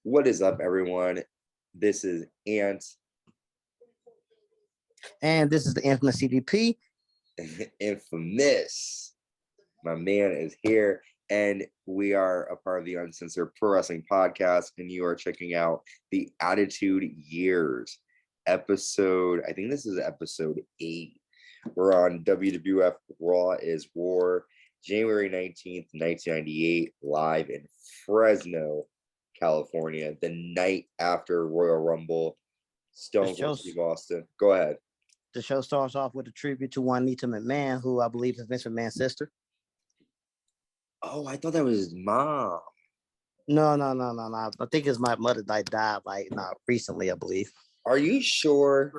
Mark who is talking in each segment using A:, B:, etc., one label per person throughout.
A: What is up, everyone? This is Ant.
B: And this is the infamous CDP.
A: Infamous. My man is here, and we are a part of the Uncensored Pro Wrestling Podcast, and you are checking out the Attitude Years episode. I think this is episode 8. We're on WWF Raw is War, January 19th, 1998, live in Fresno, California, the night after Royal Rumble. Stone Cold Steve Austin. Go ahead.
B: The show starts off with a tribute to Juanita McMahon, who I believe is Vince McMahon's sister.
A: Oh, I thought that was his mom.
B: No. I think his my mother died not recently, I believe.
A: Are you sure?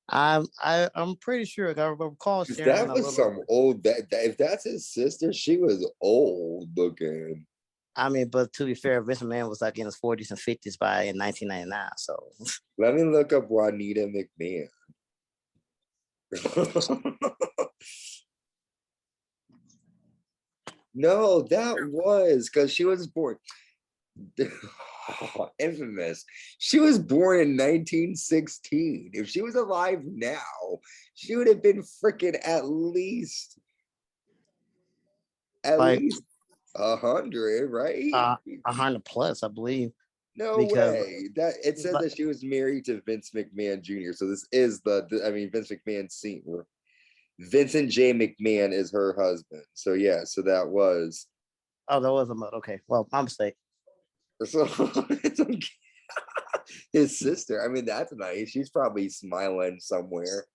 B: I'm pretty sure. I recall sharing
A: that was some old. If that's his sister, she was old looking.
B: I mean, but to be fair, Vince McMahon was like in his 40s and 50s in 1999. So
A: let me look up Juanita McMahon. No, that was because she was born. Infamous. She was born in 1916. If she was alive now, she would have been freaking at least 100, right?
B: 100 plus, I believe.
A: No way. That it says that she was married to Vince McMahon Jr. So this is Vince McMahon Sr. Vincent J. McMahon is her husband. So yeah, so that was.
B: Oh, that was a mother. Okay, well, my mistake.
A: So it's okay. His sister. I mean, that's nice. She's probably smiling somewhere.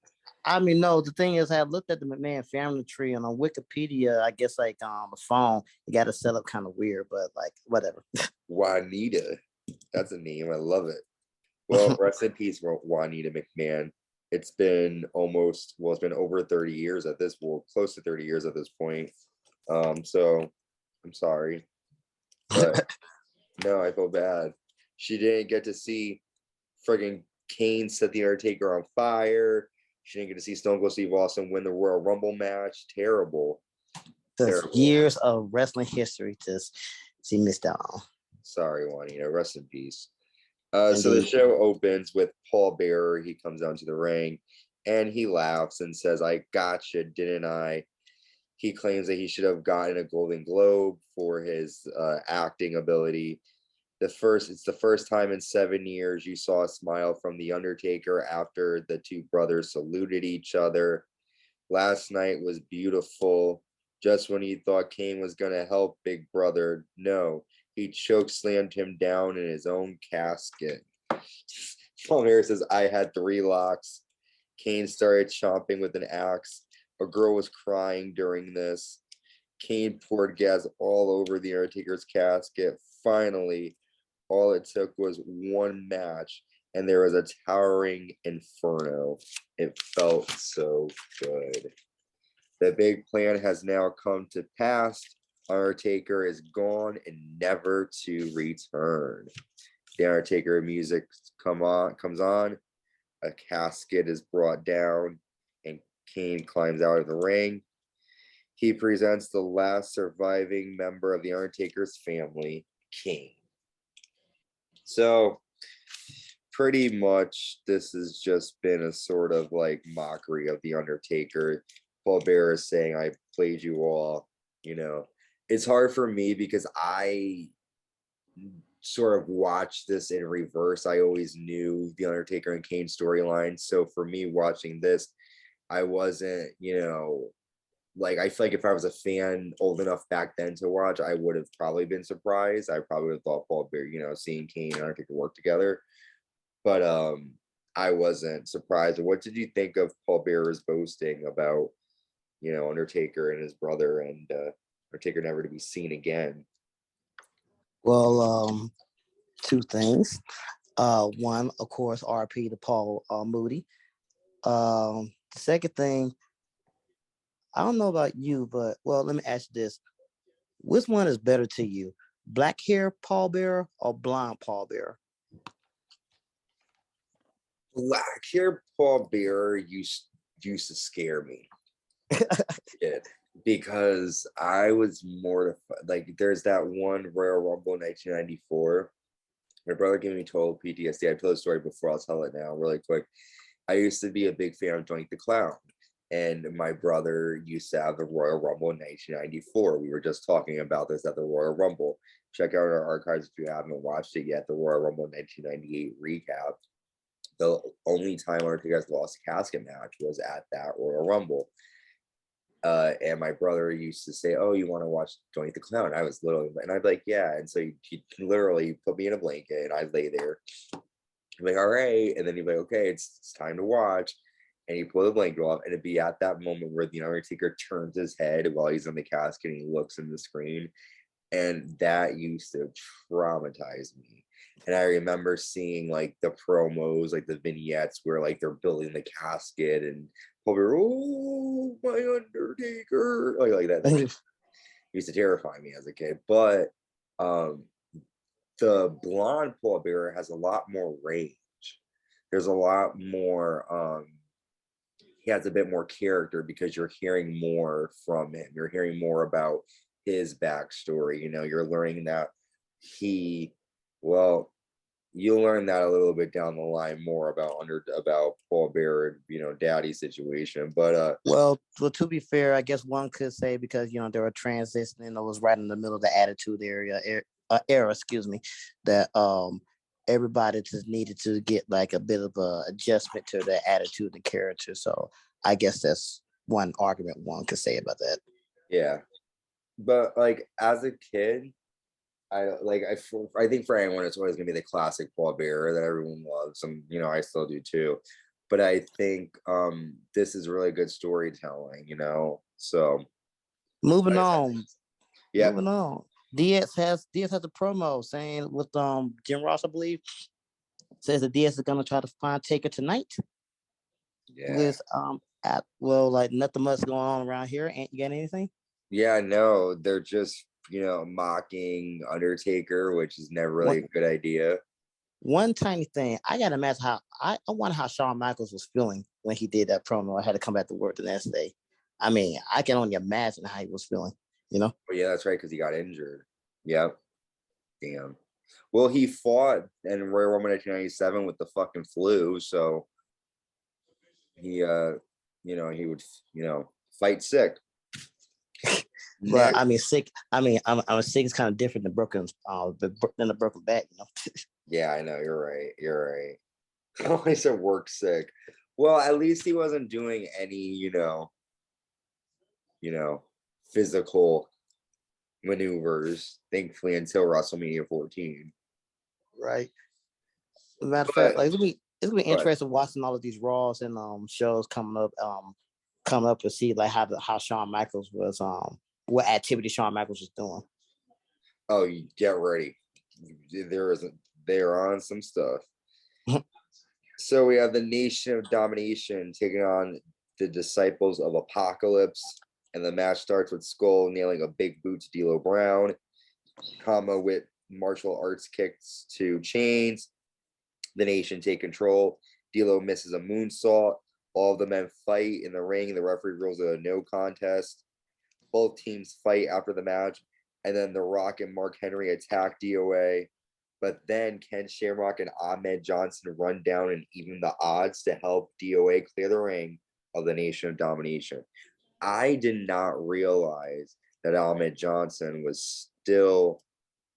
B: I mean, no, the thing is, I looked at the McMahon family tree, and on Wikipedia, I guess on the phone, you got to set up kind of weird, but whatever.
A: Juanita. That's a name. I love it. Well, rest in peace, Juanita McMahon. It's been over 30 years at this, close to 30 years at this point. So I'm sorry. But no, I feel bad. She didn't get to see friggin' Kane set the Undertaker on fire. She didn't get to see Stone Cold Steve Austin win the Royal Rumble match. Terrible.
B: Years of wrestling history she missed out on.
A: Sorry, Juanita. Rest in peace. So the show opens with Paul Bearer. He comes down to the ring and he laughs and says, "I gotcha, didn't I?" He claims that he should have gotten a Golden Globe for his acting ability. It's the first time in 7 years you saw a smile from the Undertaker after the two brothers saluted each other. Last night was beautiful. Just when you thought Kane was going to help Big Brother, no, he chokeslammed him down in his own casket. Paul Bearer says, "I had 3 locks. Kane started chomping with an axe. A girl was crying during this. Kane poured gas all over the Undertaker's casket. Finally, all it took was one match, and there was a towering inferno. It felt so good. The big plan has now come to pass. Undertaker is gone and never to return." The Undertaker music comes on. A casket is brought down, and Kane climbs out of the ring. He presents the last surviving member of the Undertaker's family, Kane. So pretty much this has just been a sort of mockery of the Undertaker. Paul Bearer is saying, "I played you all." It's hard for me because I sort of watched this in reverse. I always knew the Undertaker and Kane storyline. So for me watching this, I wasn't, I feel like if I was a fan old enough back then to watch, I would have probably been surprised. I probably would have thought Paul Bearer, seeing Kane and Undertaker work together. But I wasn't surprised. What did you think of Paul Bearer's boasting about, Undertaker and his brother and Undertaker never to be seen again?
B: Well, 2 things. One, of course, RP to Paul Moody. Second thing, I don't know about you, but let me ask you this. Which one is better to you? Black hair Paul Bearer or blonde Paul Bearer?
A: Black hair Paul Bearer used to scare me. It, because I was mortified. There's that one Royal Rumble 1994 My brother gave me total PTSD. I told the story before. I'll tell it now really quick. I used to be a big fan of Joint the Clown. And my brother used to have the Royal Rumble in 1994. We were just talking about this at the Royal Rumble. Check out our archives if you haven't watched it yet. The Royal Rumble 1998 recap. The only time Undertaker has lost a casket match was at that Royal Rumble. And my brother used to say, "Oh, you want to watch Johnny the Clown?" I was literally, and I'd be like, "Yeah." And so he literally put me in a blanket, and I'd lay there. I'm like, "All right," and then he'd be like, "Okay, it's time to watch." And he pulled the blanket off, and it'd be at that moment where the Undertaker turns his head while he's in the casket, and he looks in the screen, and that used to traumatize me. And I remember seeing like the promos, like the vignettes where like they're building the casket and over, oh my Undertaker, like that. It used to terrify me as a kid. But the blonde Paul Bearer has a lot more range. There's a lot more. He has a bit more character because you're hearing more from him. You're hearing more about his backstory. You know, you're learning that you'll learn that a little bit down the line more about Paul Bearer, daddy situation. But
B: well, to be fair, I guess one could say because they were transitioning, it was right in the middle of the attitude era, excuse me, that everybody just needed to get like a bit of a adjustment to their attitude and character. So I guess that's one argument one could say about that.
A: Yeah, but like as a kid, I think for anyone, it's always gonna be the classic Paul Bearer that everyone loves, and I still do too. But I think this is really good storytelling, So
B: moving on.
A: Yeah.
B: Moving on. DX has a promo saying with Jim Ross, I believe, says that DS is gonna try to find Taker tonight.
A: Yeah.
B: With like nothing much going on around here. Ain't you got anything?
A: Yeah, no, they're just mocking Undertaker, which is never really a good idea.
B: One tiny thing, I gotta imagine how I wonder how Shawn Michaels was feeling when he did that promo. I had to come back to work the next day. I mean, I can only imagine how he was feeling.
A: Oh, yeah, that's right, because he got injured. Yep. Damn. Well, he fought in Royal Rumble 1997 with the fucking flu, so he he would fight sick.
B: Well, I mean, sick. I mean, I'm sick is kind of different than the broken back.
A: Yeah, I know. You're right. You're right. I always said work sick. Well, at least he wasn't doing any, physical maneuvers, thankfully, until WrestleMania 14.
B: Right. Matter of fact, like it's gonna be interesting watching all of these Raws and shows coming up to see like how Shawn Michaels was what activity Shawn Michaels was doing.
A: Oh, you get ready. They're on some stuff. So we have the Nation of Domination taking on the Disciples of Apocalypse, and the match starts with Skull nailing a big boot to D'Lo Brown, with martial arts kicks to Chains. The Nation take control. D'Lo misses a moonsault. All of the men fight in the ring. The referee rules it a no contest. Both teams fight after the match, and then The Rock and Mark Henry attack DOA. But then Ken Shamrock and Ahmed Johnson run down and even the odds to help DOA clear the ring of the Nation of Domination. I did not realize that Ahmed Johnson was still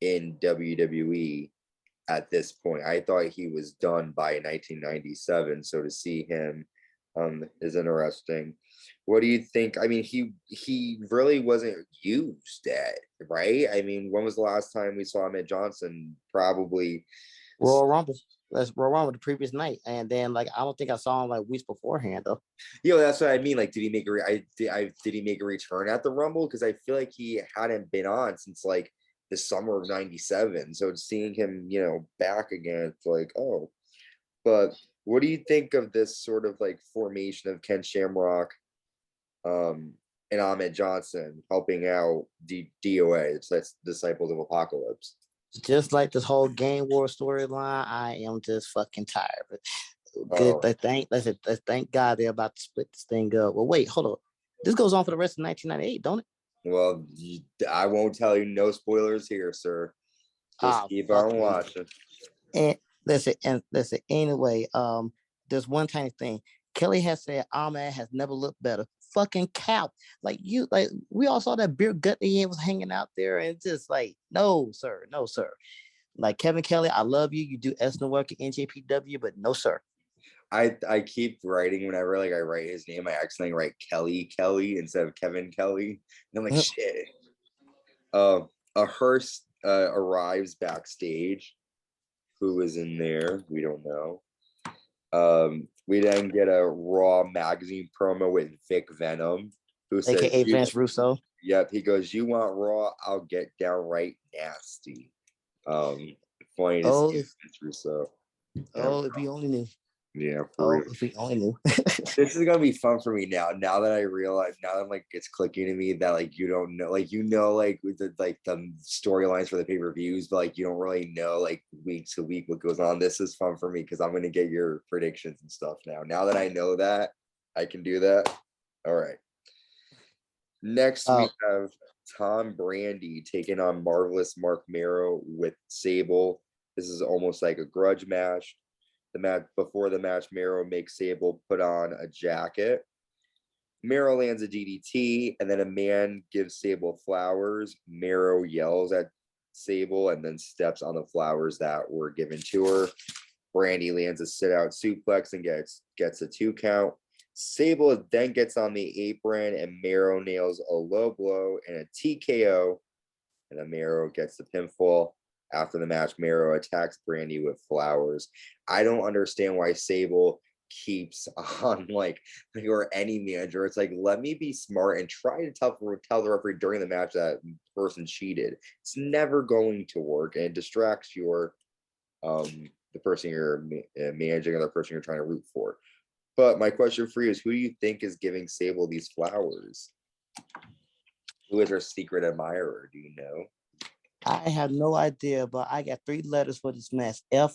A: in WWE at this point. I thought he was done by 1997. So to see him is interesting. What do you think? I mean, he really wasn't used right? I mean, when was the last time we saw Ahmed Johnson? Probably
B: Royal Rumble. That's Royal Rumble the previous night, and then like I don't think I saw him like weeks beforehand though.
A: That's what I mean. Like, did he make did he make a return at the Rumble? Because I feel like he hadn't been on since like the summer of '97. So seeing him, back again, it's like, oh. But what do you think of this sort of like formation of Ken Shamrock and Ahmed Johnson helping out DOA? That's Disciples of Apocalypse.
B: Just like this whole Game War storyline, I am just fucking tired. But good, let's thank God they're about to split this thing up. Well, wait, hold on. This goes on for the rest of 1998, don't it?
A: Well, I won't tell you. No spoilers here, sir. Just keep on watching.
B: And listen, anyway, there's one tiny thing. Kelly has said Ahmed has never looked better. Fucking cow. Like we all saw that beer gut that he was hanging out there, and just like, no, sir, no, sir. Like Kevin Kelly, I love you. You do excellent work at NJPW, but no, sir.
A: I keep writing whenever like I write his name, I accidentally write Kelly instead of Kevin Kelly. And I'm like, shit. A hearse arrives backstage. Who is in there? We don't know. We then get a Raw magazine promo with Vic Venom, who says,
B: AKA Vince Russo.
A: Yep, he goes, "You want Raw? I'll get downright nasty." Funny to see Vince Russo.
B: If he only knew.
A: Yeah, for real.
B: If he only knew.
A: This is gonna be fun for me now. Now that I realize, now that I'm like it's clicking to me that like you don't know, like like with the storylines for the pay-per-views, but like you don't really know like week to week what goes on. This is fun for me because I'm gonna get your predictions and stuff now. Now that I know that, I can do that. All right. Next we have Tom Brady taking on Marvelous Mark Mero with Sable. This is almost like a grudge match. Before the match, Mero makes Sable put on a jacket. Mero lands a DDT, and then a man gives Sable flowers. Mero yells at Sable and then steps on the flowers that were given to her. Brandy lands a sit-out suplex and gets a 2 count. Sable then gets on the apron, and Mero nails a low blow and a TKO, and then Mero gets the pinfall. After the match, Mero attacks Brandy with flowers. I don't understand why Sable keeps on like or any manager. It's like, let me be smart and try to tell the referee during the match that person cheated. It's never going to work, and it distracts your the person you're managing or the person you're trying to root for. But my question for you is, who do you think is giving Sable these flowers? Who is her secret admirer? Do you know?
B: I have no idea, but I got 3 letters for this mess. I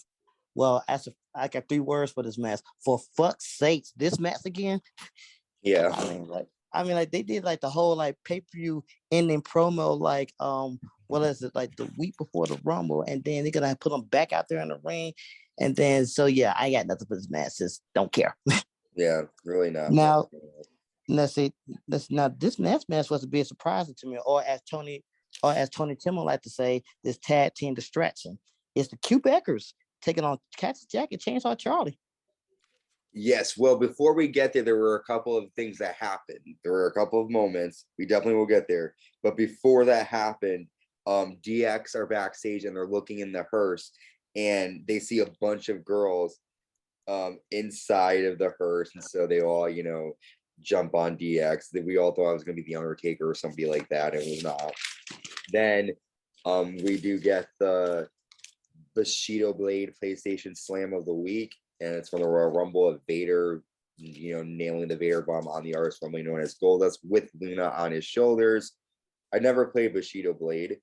B: got 3 words for this mess. For fuck's sakes, this mess again?
A: Yeah.
B: I mean, like they did like the whole like pay-per-view ending promo, like what is it, like the week before the Rumble, and then they're gonna put them back out there in the ring, and then so yeah, I got nothing for this match. Just don't care.
A: Yeah, really not.
B: Now, now this next match was a bit surprising to me, or as Tony Timo like to say, this tag team distraction. It's the Quebecers taking on Cactus Jack and Chainsaw Charlie.
A: Yes, well, before we get there, there were a couple of things that happened. There were a couple of moments. We definitely will get there. But before that happened, DX are backstage and they're looking in the hearse, and they see a bunch of girls inside of the hearse, and so they all, jump on DX. We all thought it was going to be the Undertaker or somebody like that. It was not. Then we do get the Bushido Blade PlayStation Slam of the week, and it's from the Royal Rumble of Vader, nailing the Vader bomb on the artist formerly known as Goldust with Luna on his shoulders. I never played Bushido Blade.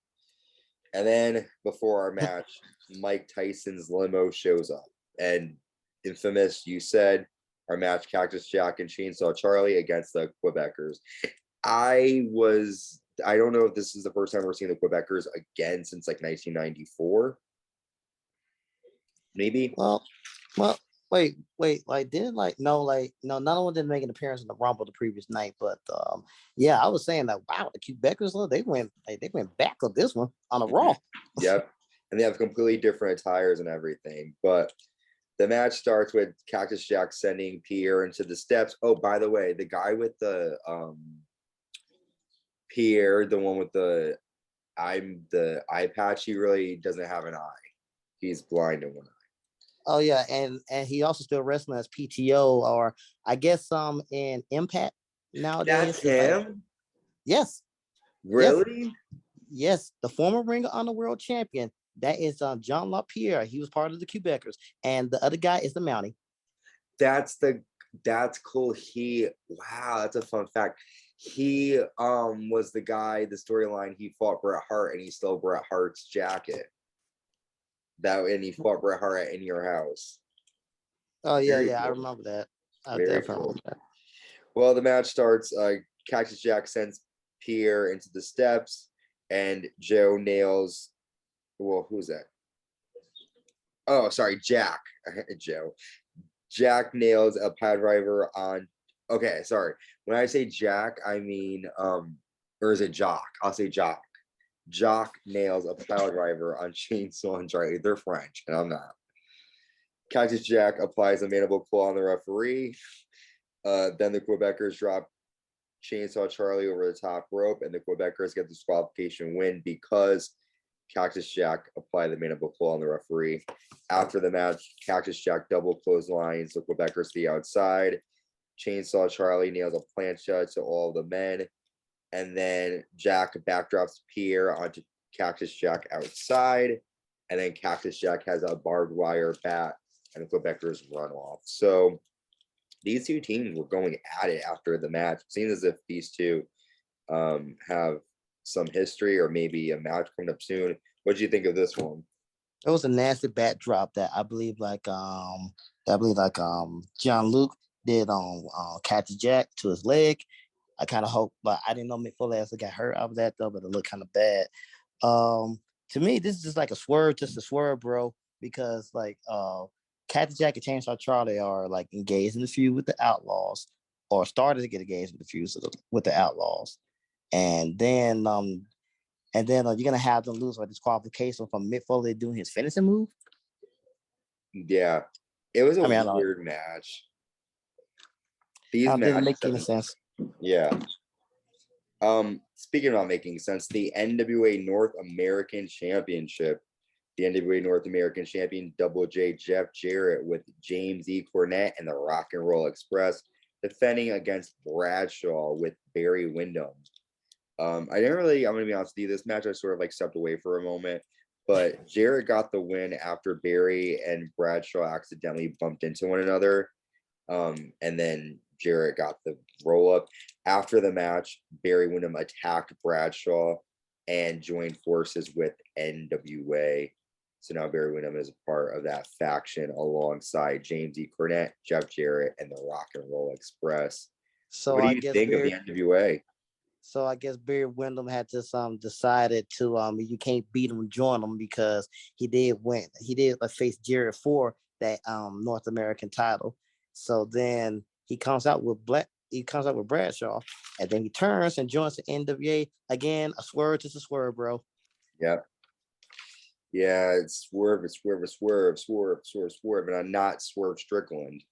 A: And then before our match, Mike Tyson's limo shows up. And infamous, you said, our match, Cactus Jack and Chainsaw Charlie against the Quebecers. I don't know if this is the first time we're seeing the Quebecers again since like 1994. Maybe.
B: Well, wait, like didn't no, not only did they make an appearance in the Rumble the previous night, but yeah, I was saying that wow, the Quebecers, they went back on this one on a Raw.
A: Yep, and they have completely different attires and everything. But the match starts with Cactus Jack sending Pierre into the steps. Oh, by the way, the guy with the Pierre, the one with the eye patch, he really doesn't have an eye. He's blind in one eye.
B: Oh yeah, and he also still wrestling as PTO, or I guess in Impact nowadays.
A: That's him?
B: Yes.
A: Really?
B: Yes, the former Ring of Honor World Champion. That is John LaPierre. He was part of the Quebecers, and the other guy is the Mountie.
A: That's cool. Wow, that's a fun fact. He was the guy, the storyline, he fought Bret Hart and he stole Bret Hart's jacket. And he fought Bret Hart at In Your House.
B: Oh yeah, cool. I remember that. I definitely remember that.
A: Well, the match starts. Cactus Jack sends Pierre into the steps, and Joe nails. Well, who's that? Oh, sorry, Jack. Joe. Jack nails a pile driver on. Okay, sorry. When I say Jack, I mean or is it Jock? I'll say Jock. Jock nails a pile driver on Chainsaw and Charlie. They're French, and I'm not. Cactus Jack applies a mandible claw on the referee. Then the Quebecers drop Chainsaw Charlie over the top rope, and the Quebecers get the disqualification win because Cactus Jack applied the mandible claw on the referee. After the match, Cactus Jack double clotheslines the Quebecers to the outside. Chainsaw Charlie nails a plancha to all the men. And then Jack backdrops Pierre onto Cactus Jack outside. And then Cactus Jack has a barbed wire bat and the Quebecers run off. So these two teams were going at it after the match. It seems as if these two have some history or maybe a match coming up soon. What do you think of this one?
B: It was a nasty backdrop that I believe John Luke did on Cactus Jack to his leg. I kind of hope, but I didn't know Mick Foley actually got hurt out of that though, but it looked kind of bad. To me, this is just like a swerve, bro, because like Cactus Jack and Chainsaw Charlie are like engaged in the feud with the Outlaws, or started to get engaged in the feud with the Outlaws, and then you're gonna have them lose by disqualification from Mick Foley doing his finishing move.
A: Yeah, it was a weird match. These matches
B: didn't make any sense.
A: Yeah. Speaking about making sense, the NWA North American Championship, the NWA North American Champion Double J Jeff Jarrett with James E. Cornette and the Rock and Roll Express defending against Bradshaw with Barry Windham. I'm gonna be honest with you, this match I sort of like stepped away for a moment, but Jarrett got the win after Barry and Bradshaw accidentally bumped into one another. And then Jarrett got the roll up. After the match, Barry Windham attacked Bradshaw and joined forces with NWA. So now Barry Windham is a part of that faction alongside James E. Cornette, Jeff Jarrett, and the Rock and Roll Express. So what do you think of the NWA?
B: So I guess Barry Windham had just decided to you can't beat him, join him, because he did face Jarrett for that North American title. So then he comes out with Bradshaw, and then he turns and joins the NWA again. A swerve, just a swerve, bro.
A: Yeah. Yeah, it's swerve, and I'm not Swerve Strickland.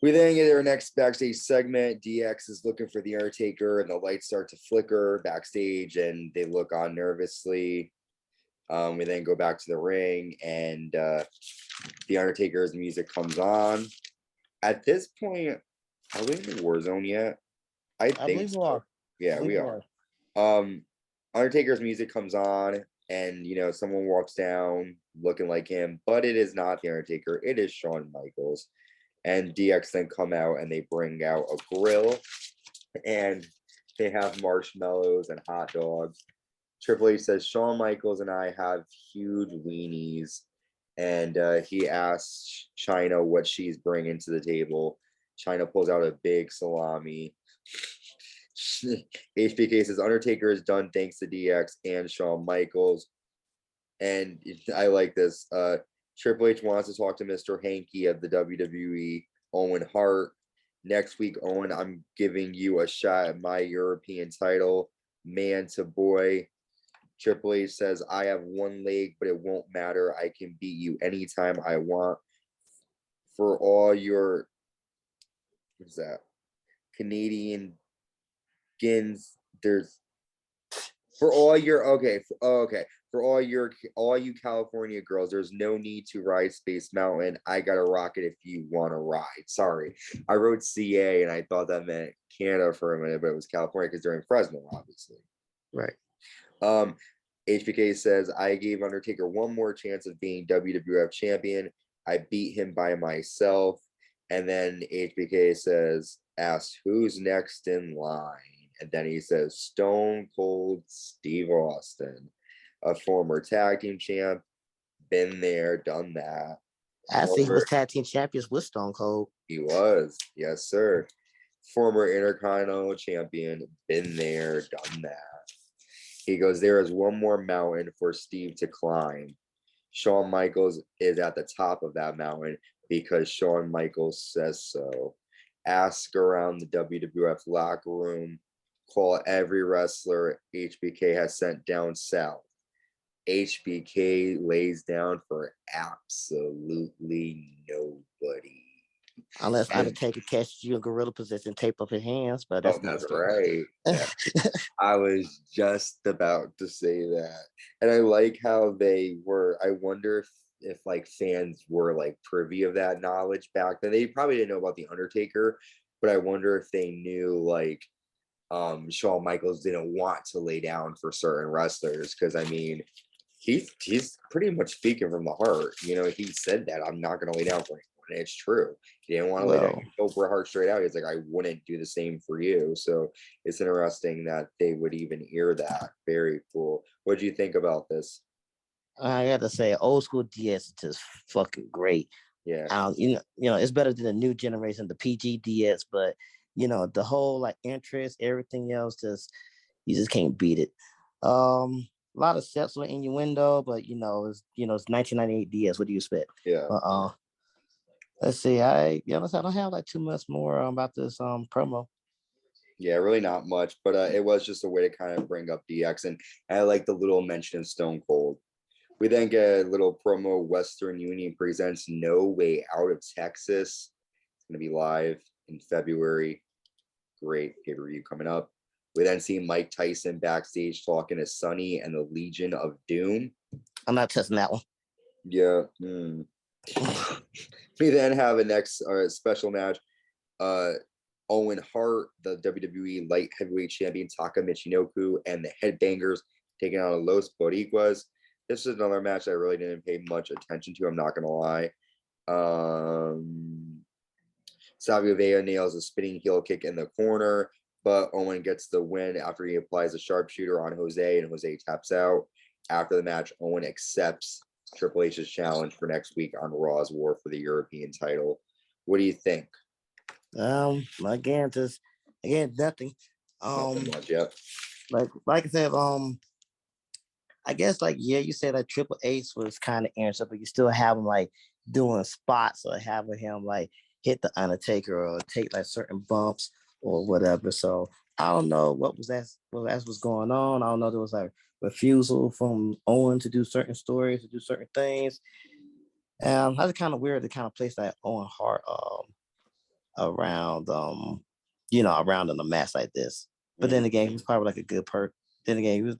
A: We then get our next backstage segment. DX is looking for the Undertaker, and the lights start to flicker backstage, and they look on nervously. We then go back to the ring, and the Undertaker's music comes on. At this point, are we in the war zone yet? I think so. We are. Yeah, we are. Undertaker's music comes on, and someone walks down looking like him, but it is not the Undertaker. It is Shawn Michaels. And DX then come out and they bring out a grill, and they have marshmallows and hot dogs. Triple H says Shawn Michaels and I have huge weenies, and he asks Chyna what she's bringing to the table. Chyna pulls out a big salami. HBK says Undertaker is done thanks to DX and Shawn Michaels. And I like this. Triple H wants to talk to Mr. Hanky of the WWE, Owen Hart. Next week, Owen, I'm giving you a shot at my European title, man to boy. Triple H says, I have one leg, but it won't matter. I can beat you anytime I want. For all your, what's that? Canadian gins, there's, for all your, for all you California girls, there's no need to ride Space Mountain. I got a rocket if you want to ride. Sorry. I wrote CA and I thought that meant Canada for a minute, but it was California because they're in Fresno, obviously.
B: Right.
A: HBK says, I gave Undertaker one more chance of being WWF champion. I beat him by myself. And then HBK asks, who's next in line? And then he says, Stone Cold Steve Austin, a former tag team champ, been there, done that.
B: I think he was tag team champions with Stone Cold.
A: He was, yes, sir. Former Intercontinental champion, been there, done that. He goes, there is one more mountain for Steve to climb. Shawn Michaels is at the top of that mountain because Shawn Michaels says so. Ask around the WWF locker room, call every wrestler HBK has sent down south. HBK lays down for absolutely nobody.
B: Unless Undertaker catches you in gorilla position, tape up his hands, but that's
A: That's right. Yeah. I was just about to say that. And I like how they were. I wonder if like fans were like privy of that knowledge back then. They probably didn't know about the Undertaker, but I wonder if they knew like Shawn Michaels didn't want to lay down for certain wrestlers, because I mean he's pretty much speaking from the heart. You know, he said that I'm not gonna lay down for anyone. And it's true. He didn't want to lay down. He told Bret Hart straight out. He's like, I wouldn't do the same for you. So it's interesting that they would even hear that. Very cool. What do you think about this?
B: I got to say, old school DS is just fucking great.
A: Yeah.
B: You know, it's better than the new generation, the PG DS, but you know, the whole like interest, everything else, you just can't beat it. A lot of sexual innuendo, but it's 1998 DS. What do you expect?
A: Yeah.
B: Let's see. I don't have like too much more about this promo.
A: Yeah, really not much, but it was just a way to kind of bring up DX, and I like the little mention of Stone Cold. We then get a little promo. Western Union presents No Way Out of Texas. It's going to be live in February. Great pay-per-view coming up. We then see Mike Tyson backstage talking to Sonny and the Legion of Doom.
B: I'm not testing that one.
A: Yeah. We then have a next special match. Owen Hart, the WWE light heavyweight champion, Taka Michinoku, and the Headbangers taking on Los Boricuas. This is another match I really didn't pay much attention to. I'm not going to lie. Savio Vea nails a spinning heel kick in the corner, but Owen gets the win after he applies a sharpshooter on Jose, and Jose taps out. After the match, Owen accepts Triple H's challenge for next week on Raw's War for the European title. What do you think?
B: Again, nothing.
A: Nothing much yet.
B: Like I said, I guess you said that Triple H was kind of interesting, but you still have him like doing spots or having him like hit the Undertaker or take like certain bumps or whatever. So I don't know what was going on. I don't know. There was like refusal from Owen to do certain stories, to do certain things. That's kind of weird to kind of place that Owen Hart around around in a match like this. But then again, he was probably like a good perk. Then again,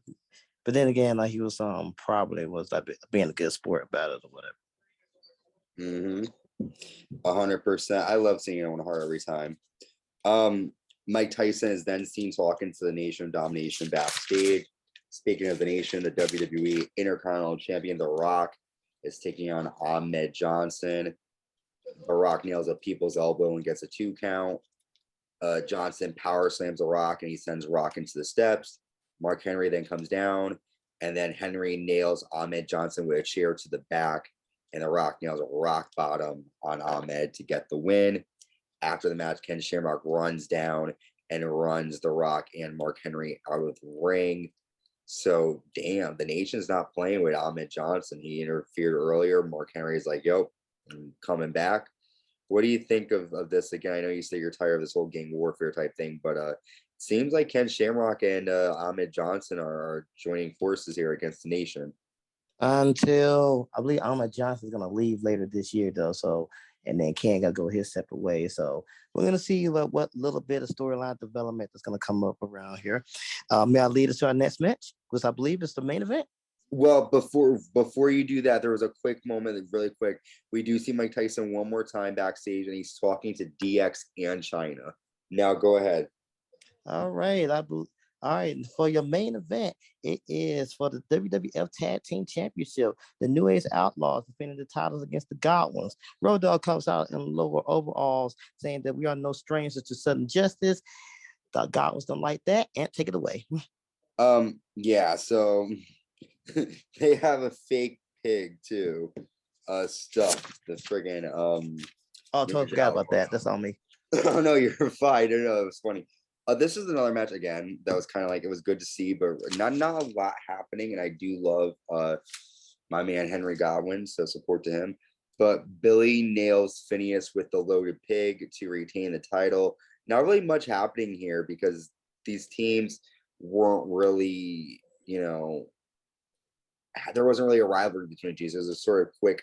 B: he was probably was like being a good sport about it or whatever.
A: 100%. I love seeing Owen Hart every time. Mike Tyson is then seen talking to the Nation of Domination backstage. Speaking of the Nation, the WWE Intercontinental Champion, The Rock, is taking on Ahmed Johnson. The Rock nails a people's elbow and gets a 2 count. Johnson power slams The Rock and he sends Rock into the steps. Mark Henry then comes down, and then Henry nails Ahmed Johnson with a chair to the back, and The Rock nails a rock bottom on Ahmed to get the win. After the match, Ken Shamrock runs down and runs The Rock and Mark Henry out of the ring. So, damn, the Nation's not playing with Ahmed Johnson. He interfered earlier. Mark Henry's like, yo, I'm coming back. What do you think of this? Again, I know you say you're tired of this whole gang warfare type thing, but it seems like Ken Shamrock and Ahmed Johnson are joining forces here against the Nation.
B: Until I believe Ahmed Johnson is going to leave later this year, though. So, and then Ken got to go his separate way. So we're going to see what little bit of storyline development that's going to come up around here. May I lead us to our next match, which I believe is the main event?
A: Well, before you do that, there was a quick moment, really quick. We do see Mike Tyson one more time backstage, and he's talking to DX and China. Now, go ahead.
B: All right, all right. For your main event, it is for the WWF Tag Team Championship. The New Age Outlaws defending the titles against the Godwins. Road Dogg comes out in lower overalls, saying that we are no strangers to sudden justice. The Godwins don't like that, and take it away.
A: Yeah. So. They have a fake pig too, stuffed. The friggin'
B: I totally forgot about that. That's on me.
A: Oh no, you're fine. No, it was funny. This is another match again that was kind of like, it was good to see, but not a lot happening. And I do love my man Henry Godwin, so support to him. But Billy nails Phineas with the loaded pig to retain the title. Not really much happening here because these teams weren't really, there wasn't really a rivalry between the teams. It was a sort of quick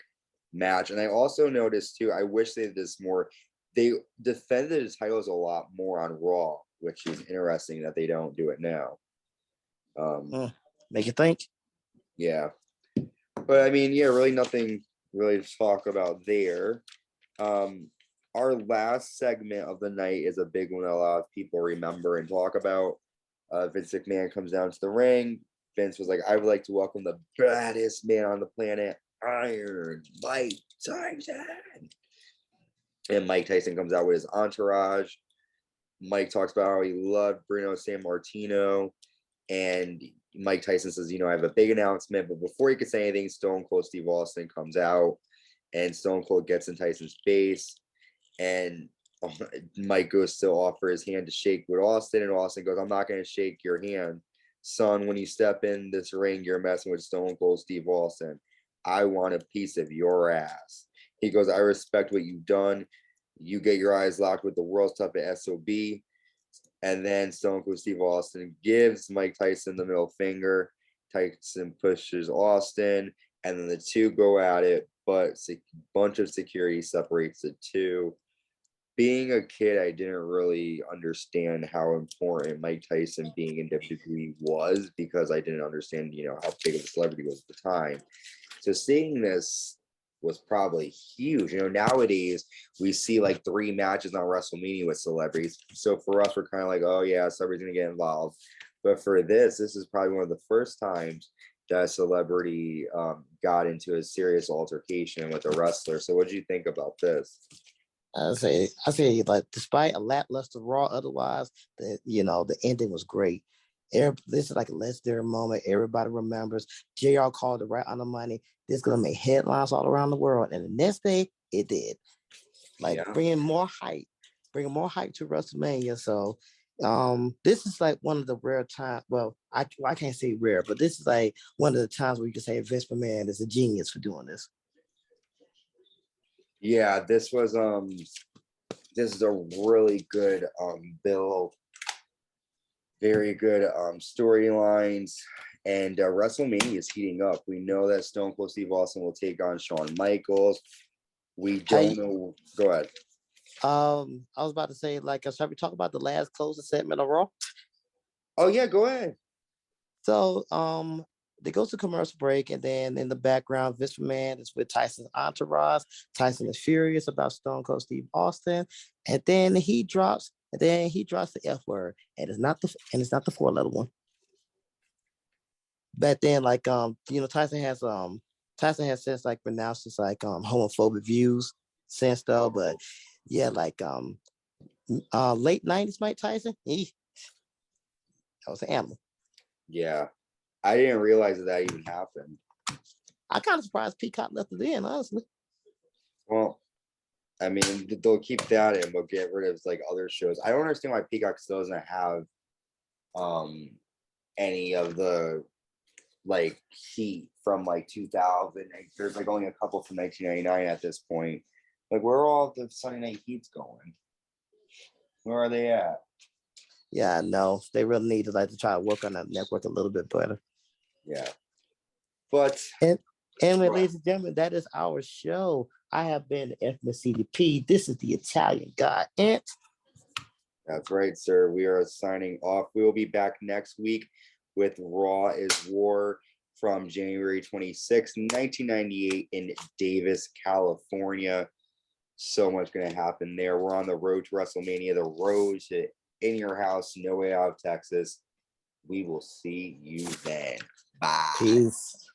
A: match. And I also noticed too, I wish they did this more. They defended the titles a lot more on Raw, which is interesting that they don't do it now.
B: Make you think.
A: Yeah. But I mean, yeah, really nothing really to talk about there. Our last segment of the night is a big one that a lot of people remember and talk about. Vince McMahon comes down to the ring. Vince was like, I would like to welcome the baddest man on the planet, Iron Mike Tyson. And Mike Tyson comes out with his entourage. Mike talks about how he loved Bruno Sammartino. And Mike Tyson says, I have a big announcement. But before he could say anything, Stone Cold Steve Austin comes out. And Stone Cold gets in Tyson's face. And Mike goes to offer his hand to shake with Austin. And Austin goes, I'm not going to shake your hand. Son, when you step in this ring, you're messing with Stone Cold Steve Austin. I want a piece of your ass. He goes, I respect what you've done. You get your eyes locked with the world's toughest SOB. And then Stone Cold Steve Austin gives Mike Tyson the middle finger. Tyson pushes Austin, and then the two go at it, but a bunch of security separates the two. Being a kid, I didn't really understand how important Mike Tyson being in WWE was because I didn't understand, how big of a celebrity he was at the time. So seeing this was probably huge. Nowadays we see like 3 matches on WrestleMania with celebrities. So for us, we're kind of like, oh yeah, celebrity's gonna get involved. But for this is probably one of the first times that a celebrity got into a serious altercation with a wrestler. So what do you think about this?
B: I say, like, despite a lackluster Raw, otherwise, the ending was great. This is like a legendary moment. Everybody remembers. JR called it right on the money. This is gonna make headlines all around the world. And the next day, it did. Like bringing more hype to WrestleMania. So, this is like one of the rare times. Well, I can't say rare, but this is like one of the times where you can say Vince McMahon is a genius for doing this.
A: Yeah, this is a really good build, very good storylines, and WrestleMania is heating up. We know that Stone Cold Steve Austin will take on Shawn Michaels. We don't know. Go ahead.
B: I was about to say, like, shall we talk about the last closing segment of Raw?
A: Oh yeah, go ahead.
B: So, they go to commercial break, and then in the background, Vince McMahon is with Tyson's entourage. Tyson is furious about Stone Cold Steve Austin, and then he drops the F word, and it's not the 4-letter one. But then, like, Tyson has since like pronounced his like homophobic views since though, but yeah, like late 90s Mike Tyson, that was an animal.
A: Yeah. I didn't realize that even happened.
B: I kind of surprised Peacock left it in, honestly.
A: Well, I mean, they'll keep that in, but get rid of like other shows. I don't understand why Peacock still doesn't have any of the like heat from like 2000. There's like only a couple from 1999 at this point. Like, where are all the Sunday Night Heats going? Where are they at?
B: Yeah, no, they really need to try to work on that network a little bit better.
A: Yeah. But
B: anyway, ladies and gentlemen, that is our show. I have been infamous CDP. This is the Italian guy, Ant.
A: That's right, sir. We are signing off. We will be back next week with Raw is War from January 26, 1998 in Davis, California. So much going to happen there. We're on the road to WrestleMania, the road to In Your House, No Way Out of Texas. We will see you then. Bye.
B: Peace.